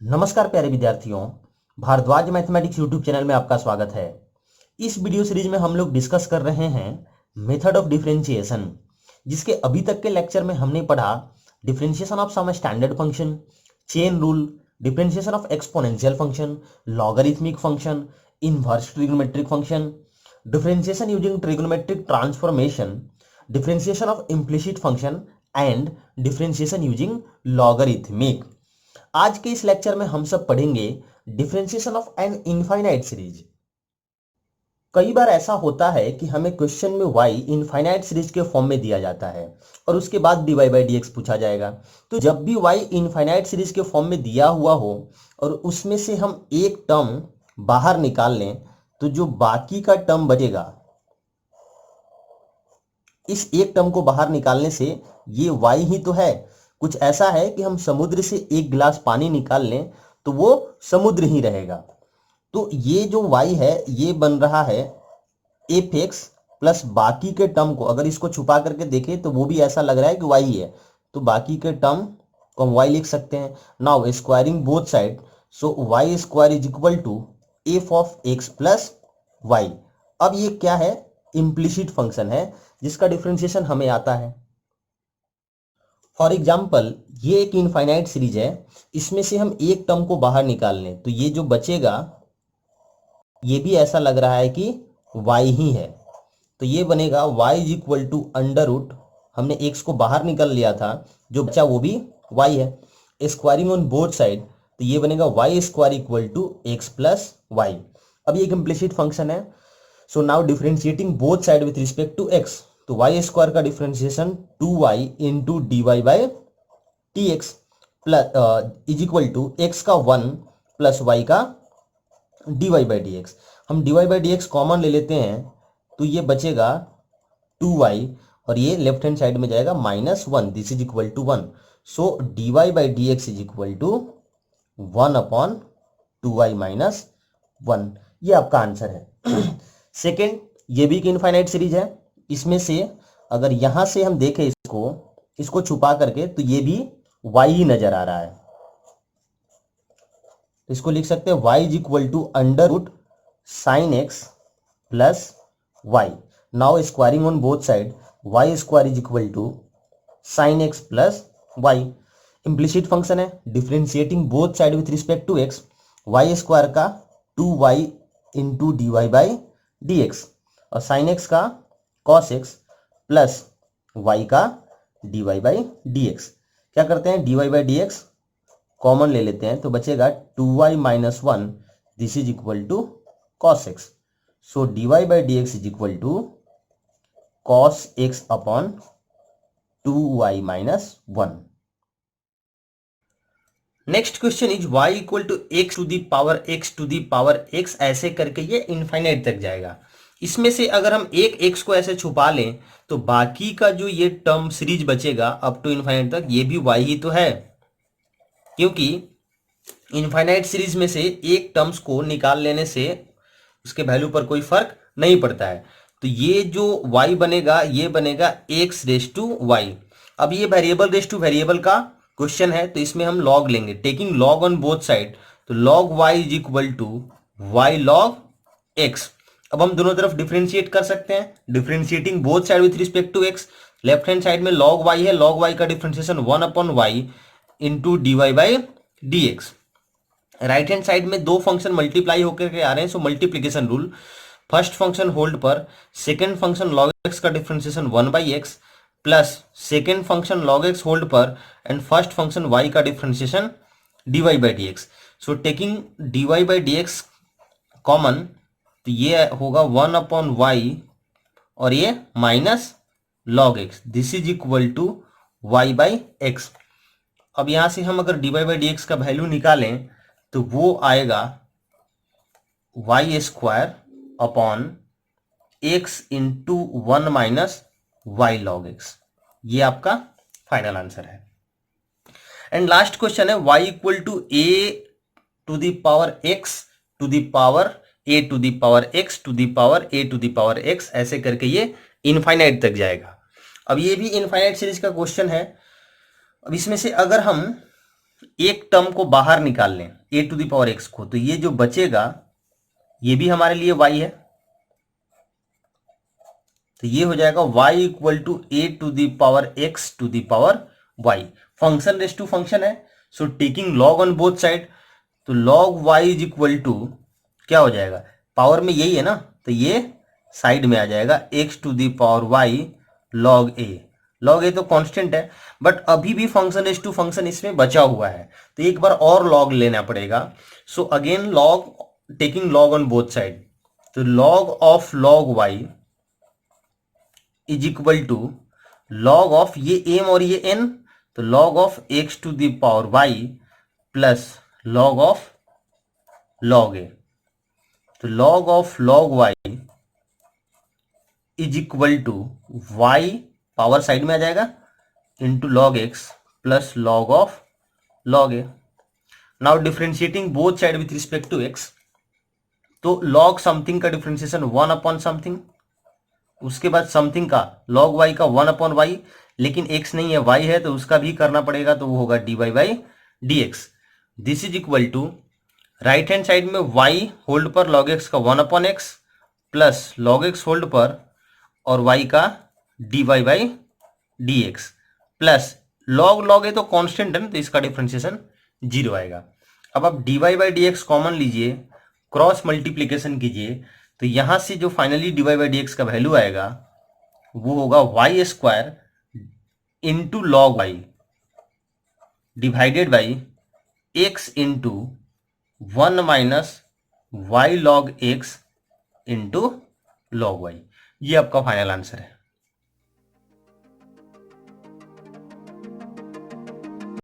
नमस्कार प्यारे विद्यार्थियों, भारद्वाज मैथमेटिक्स यूट्यूब चैनल में आपका स्वागत है। इस वीडियो सीरीज में हम लोग डिस्कस कर रहे हैं मेथड ऑफ डिफरेंशिएशन, जिसके अभी तक के लेक्चर में हमने पढ़ा differentiation of some standard function, chain rule, differentiation of exponential function, logarithmic function, inverse trigonometric function, differentiation using trigonometric transformation, differentiation of implicit function and differentiation using logarithmic. आज के इस लेक्चर में हम सब पढ़ेंगे differentiation of an infinite series. कई बार ऐसा होता है कि हमें क्वेश्चन में y इनफाइनाइट सीरीज के फॉर्म में दिया जाता है और उसके बाद dy बाई dx पूछा जाएगा। तो जब भी y इनफाइनाइट सीरीज के फॉर्म में दिया हुआ हो और उसमें से हम एक टर्म बाहर निकाल लें, तो जो बाकी का टर्म बचेगा, इस एक टर्म को बाहर निकालने से ये y ही तो है। कुछ ऐसा है कि हम समुद्र से एक गिलास पानी निकाल लें तो वो समुद्र ही रहेगा। तो ये जो y है ये बन रहा है एफ एक्स प्लस बाकी के टर्म को अगर इसको छुपा करके देखें तो वो भी ऐसा लग रहा है कि y ही है, तो बाकी के टर्म को हम y लिख सकते हैं। Now squaring both side, so y square is equal to f of x plus y. अब ये क्या है? इम्प्लिसिट फंक्शन है जिसका डिफरेंशिएशन हमें आता है। फॉर एग्जाम्पल ये एक इनफाइनाइट सीरीज है, इसमें से हम एक टर्म को बाहर निकाल लें तो ये जो बचेगा ये भी ऐसा लग रहा है कि y ही है। तो ये बनेगा y is equal to under root, हमने x को बाहर निकाल लिया था, जो बचा वो भी y है। स्क्वायरिंग ऑन बोथ साइड, तो ये बनेगा y square equal to x plus y. अब ये एक इम्प्लिसिट फंक्शन है, so now differentiating both side with respect to x, तो वाई स्क्वायर का differentiation 2y into d y by t x plus is equal to x का 1 plus y का d y by d x. हम d y by d x common ले लेते हैं तो ये बचेगा 2y और ये लेफ्ट हैंड साइड में जाएगा -1, this is equal to 1। So d y by d x is equal to 1 upon 2y minus 1। ये आपका आंसर है। सेकेंड, ये भी एक इनफाइनाइट सीरीज है, इसमें से अगर यहां से हम देखें इसको छुपा करके तो ये भी y ही नजर आ रहा है। तो इसको लिख सकते हैं y is equal to under root sine x plus y. Now squaring on both side, y square is equal to sine x plus y. Implicit function है, differentiating both side with respect to x, y square का 2y into d y by d x और sine x का cos x plus y का d y by d x. क्या करते हैं? D y by d x common ले लेते हैं तो बचेगा 2y minus 1, this is equal to cos x. So d y by d x is equal to cos x upon 2y minus 1। Next question is y equal to x to the power x to the power x, ऐसे करके ये infinite तक जाएगा। इसमें से अगर हम एक x को ऐसे छुपा लें तो बाकी का जो ये टर्म सीरीज बचेगा अप टू इनफाइनाइट तक, ये भी y ही तो है, क्योंकि इनफाइनाइट सीरीज में से एक टर्म्स को निकाल लेने से उसके वैल्यू पर कोई फर्क नहीं पड़ता है। तो ये जो y बनेगा ये बनेगा x रेस टू y। अब ये वेरिएबल रेस टू वेरिएबल का क्वेश्चन है तो इसमें हम लॉग लेंगे, taking log on both side, तो log y is equal to y log x। अब हम दोनों तरफ डिफरेंशिएट कर सकते हैं, differentiating both side with respect to x। Left hand side में लॉग y है, लॉग y का differentiation 1 upon y into d y by d x. Right hand side में दो फंक्शन मल्टीप्लाई होकर के आ रहे हैं, so multiplication rule, first function hold पर, सेकेंड फंक्शन लॉग एक्स का differentiation 1 by x plus second function log x hold पर एंड फर्स्ट फंक्शन y का differentiation dy by d x. So taking dy by d x common, तो ये होगा 1 upon y और ये minus log x, this is equal to y by x. अब यहां से हम अगर dy बाई डी एक्स का वैल्यू निकालें तो वो आएगा y square upon x into 1 minus y log x। ये आपका फाइनल आंसर है। एंड लास्ट क्वेश्चन है y equal to a to the power x to the power a to the power x to the power a to the power x, ऐसे करके ये infinite तक जाएगा। अब ये भी इनफाइनाइट सीरीज का क्वेश्चन है। अब इसमें से अगर हम एक टर्म को बाहर निकाल लें ए टू द पावर एक्स को, तो ये जो बचेगा ये भी हमारे लिए y है, तो ये हो जाएगा y equal to a to the power x to the power y। Function raise to function है, so taking log on both side, तो log y is equal to क्या हो जाएगा, पावर में यही है ना, तो ये साइड में आ जाएगा x to the power y log a। Log a तो कांस्टेंट है, बट अभी भी फंक्शन रेस टू फंक्शन इसमें बचा हुआ है, तो एक बार और लॉग लेना पड़ेगा। So again log, taking log on both side, तो log of log y is equal to log of ये m और ये n, तो log of x to the power y plus log of log a, तो log of log y is equal to y power side में आ जाएगा into log x plus log of log a। Now differentiating both side with respect to x, तो log something का differentiation 1 upon something, उसके बाद something का log y का 1 upon Y, लेकिन x नहीं है y है, तो उसका भी करना पड़ेगा, तो वो होगा dy by d x. This is equal to right hand side में y होल्ड पर log x का 1 अपॉन x plus log x whole पर और y का dy by d x plus log a तो कांस्टेंट है ना, तो इसका डिफरेंशिएशन 0 आएगा। अब आप dy by d x common लीजिए, क्रॉस मल्टीप्लीकेशन कीजिए, तो यहां से जो finally dy by d x का वैल्यू आएगा वो होगा y square into log y divided by x into 1 minus y log x into log y. ये आपका फाइनल आंसर है।